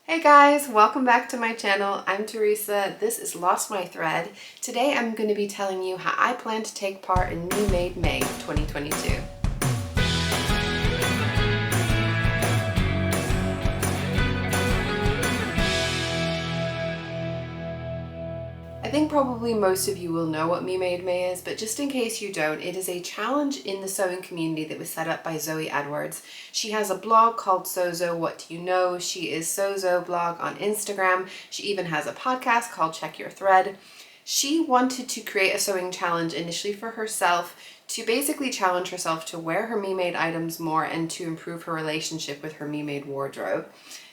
Hey guys, welcome back to my channel. I'm Teresa. This is Lost My Thread. Today I'm going to be telling you how I plan to take part in Me Made May 2022. I think probably most of you will know what Me Made May is, but just in case you don't, it is a challenge in the sewing community that was set up by Zoe Edwards. She has a blog called Sozo What Do You Know? She is Sozo blog on Instagram. She even has a podcast called Check Your Thread. She wanted to create a sewing challenge initially for herself to basically challenge herself to wear her Me Made items more and to improve her relationship with her Me Made wardrobe.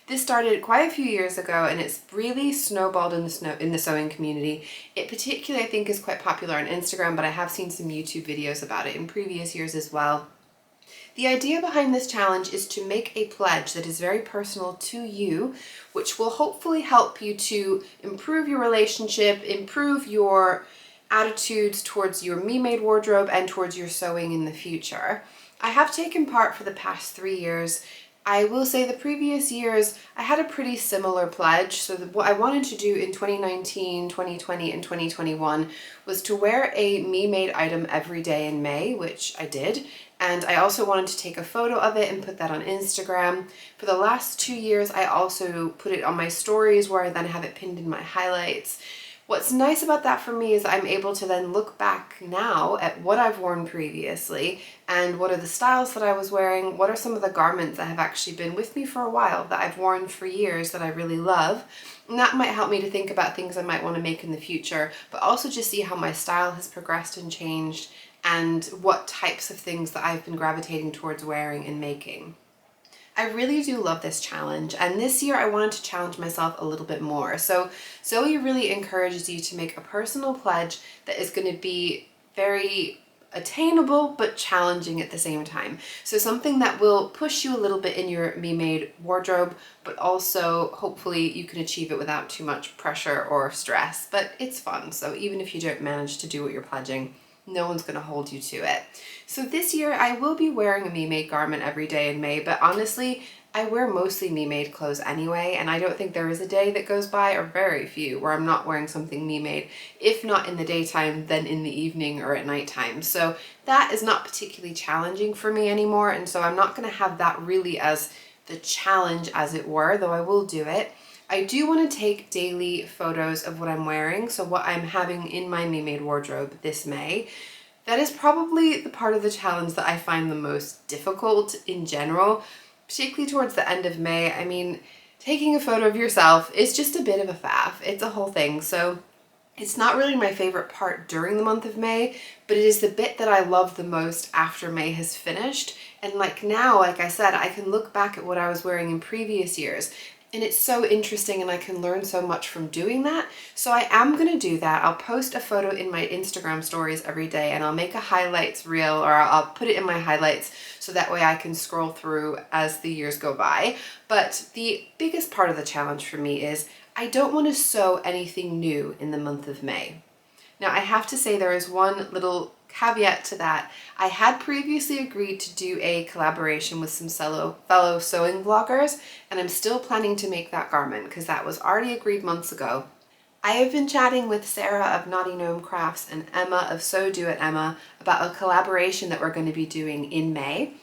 This started quite a few years ago and it's really snowballed in the sewing community. It particularly I think is quite popular on Instagram, but I have seen some YouTube videos about it in previous years as well. The idea behind this challenge is to make a pledge that is very personal to you, which will hopefully help you to improve your relationship, improve your attitudes towards your Me Made wardrobe and towards your sewing in the future. I have taken part for the past 3 years. I will say the previous years I had a pretty similar pledge. So what I wanted to do in 2019, 2020 and 2021 was to wear a Me Made item every day in May, which I did. And I also wanted to take a photo of it and put that on Instagram. For the last 2 years, I also put it on my stories where I then have it pinned in my highlights. What's nice about that for me is I'm able to then look back now at what I've worn previously and what are the styles that I was wearing, what are some of the garments that have actually been with me for a while that I've worn for years that I really love. And that might help me to think about things I might want to make in the future, but also just see how my style has progressed and changed and what types of things that I've been gravitating towards wearing and making. I really do love this challenge, and this year I wanted to challenge myself a little bit more. So Zoe really encourages you to make a personal pledge that is going to be very attainable but challenging at the same time. So something that will push you a little bit in your Me Made wardrobe, but also hopefully you can achieve it without too much pressure or stress. But it's fun, so even if you don't manage to do what you're pledging, no one's going to hold you to it. So this year I will be wearing a Me Made garment every day in May, but honestly, I wear mostly Me Made clothes anyway, and I don't think there is a day that goes by, or very few, where I'm not wearing something Me Made. If not in the daytime, then in the evening or at nighttime. So that is not particularly challenging for me anymore, and so I'm not going to have that really as the challenge, as it were, though I will do it. I do want to take daily photos of what I'm wearing, so what I'm having in my Me Made wardrobe this May. That is probably the part of the challenge that I find the most difficult in general, particularly towards the end of May. I mean, taking a photo of yourself is just a bit of a faff. It's a whole thing, so it's not really my favorite part during the month of May, but it is the bit that I love the most after May has finished. And like now, like I said, I can look back at what I was wearing in previous years, and it's so interesting and I can learn so much from doing that. So I am going to do that. I'll post a photo in my Instagram stories every day and I'll make a highlights reel, or I'll put it in my highlights so that way I can scroll through as the years go by. But the biggest part of the challenge for me is I don't want to sew anything new in the month of May. Now I have to say there is one little caveat to that. I had previously agreed to do a collaboration with some fellow sewing vloggers, and I'm still planning to make that garment because that was already agreed months ago. I have been chatting with Sarah of Naughty Gnome Crafts and Emma of Sew Do It Emma about a collaboration that we're going to be doing in May.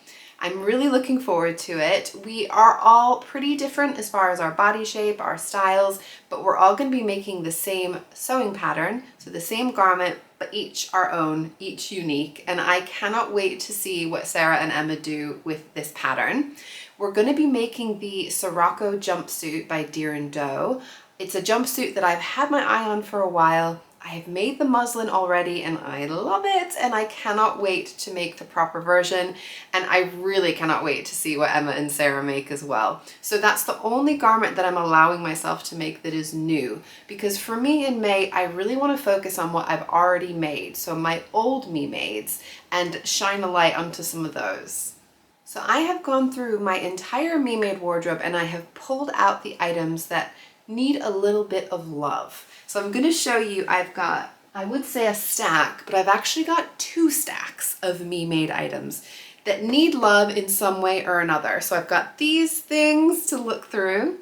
I'm really looking forward to it. We are all pretty different as far as our body shape, our styles, but we're all going to be making the same sewing pattern, so the same garment, but each our own, each unique, and I cannot wait to see what Sarah and Emma do with this pattern. We're going to be making the Sirocco jumpsuit by Deer and Doe. It's a jumpsuit that I've had my eye on for a while. I have made the muslin already and I love it, and I cannot wait to make the proper version, and I really cannot wait to see what Emma and Sarah make as well. So that's the only garment that I'm allowing myself to make that is new, because for me in May I really want to focus on what I've already made, so my old Me Mades, and shine a light onto some of those. So I have gone through my entire Me Made wardrobe and I have pulled out the items that need a little bit of love. So I'm going to show you, I've got, I would say a stack, but I've actually got 2 stacks of Me Made items that need love in some way or another. So I've got these things to look through.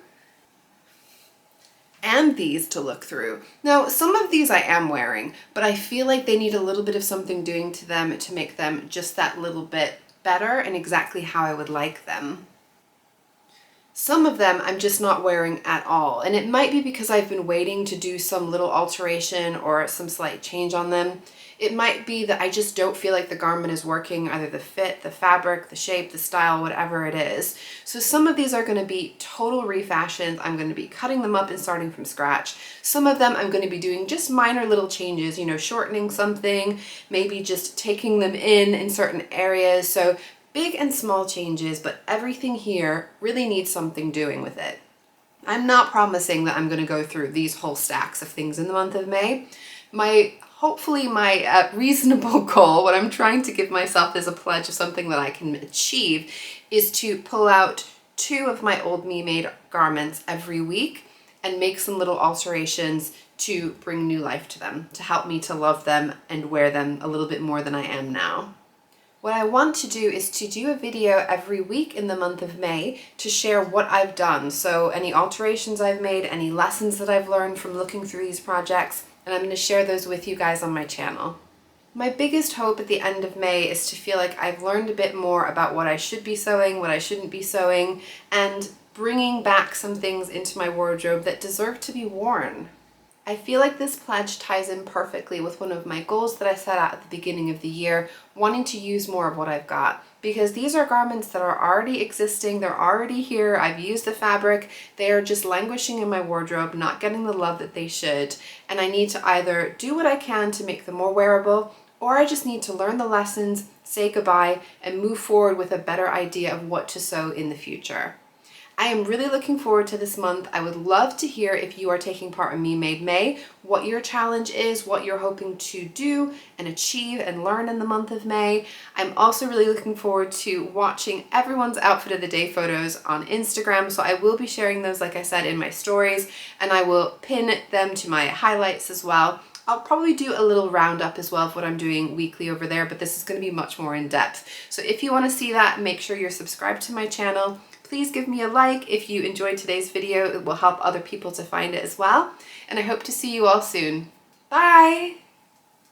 and these to look through. Now, some of these I am wearing, but I feel like they need a little bit of something doing to them to make them just that little bit better and exactly how I would like them. Some of them I'm just not wearing at all, and it might be because I've been waiting to do some little alteration or some slight change on them. It might be that I just don't feel like the garment is working, either the fit, the fabric, the shape, the style, whatever it is. So some of these are going to be total refashions. I'm going to be cutting them up and starting from scratch. Some of them I'm going to be doing just minor little changes, you know, shortening something, maybe just taking them in certain areas. So big and small changes, but everything here really needs something doing with it. I'm not promising that I'm going to go through these whole stacks of things in the month of May. Hopefully my reasonable goal, what I'm trying to give myself as a pledge of something that I can achieve, is to pull out 2 of my old Me Made garments every week and make some little alterations to bring new life to them, to help me to love them and wear them a little bit more than I am now. What I want to do is to do a video every week in the month of May to share what I've done. So any alterations I've made, any lessons that I've learned from looking through these projects, and I'm going to share those with you guys on my channel. My biggest hope at the end of May is to feel like I've learned a bit more about what I should be sewing, what I shouldn't be sewing, and bringing back some things into my wardrobe that deserve to be worn. I feel like this pledge ties in perfectly with one of my goals that I set out at the beginning of the year, wanting to use more of what I've got. Because these are garments that are already existing, they're already here, I've used the fabric, they are just languishing in my wardrobe, not getting the love that they should, and I need to either do what I can to make them more wearable, or I just need to learn the lessons, say goodbye, and move forward with a better idea of what to sew in the future. I am really looking forward to this month. I would love to hear if you are taking part in Me Made May, what your challenge is, what you're hoping to do and achieve and learn in the month of May. I'm also really looking forward to watching everyone's outfit of the day photos on Instagram. So I will be sharing those, like I said, in my stories, and I will pin them to my highlights as well. I'll probably do a little roundup as well of what I'm doing weekly over there, but this is going to be much more in depth. So if you want to see that, make sure you're subscribed to my channel. Please give me a like if you enjoyed today's video. It will help other people to find it as well. And I hope to see you all soon. Bye!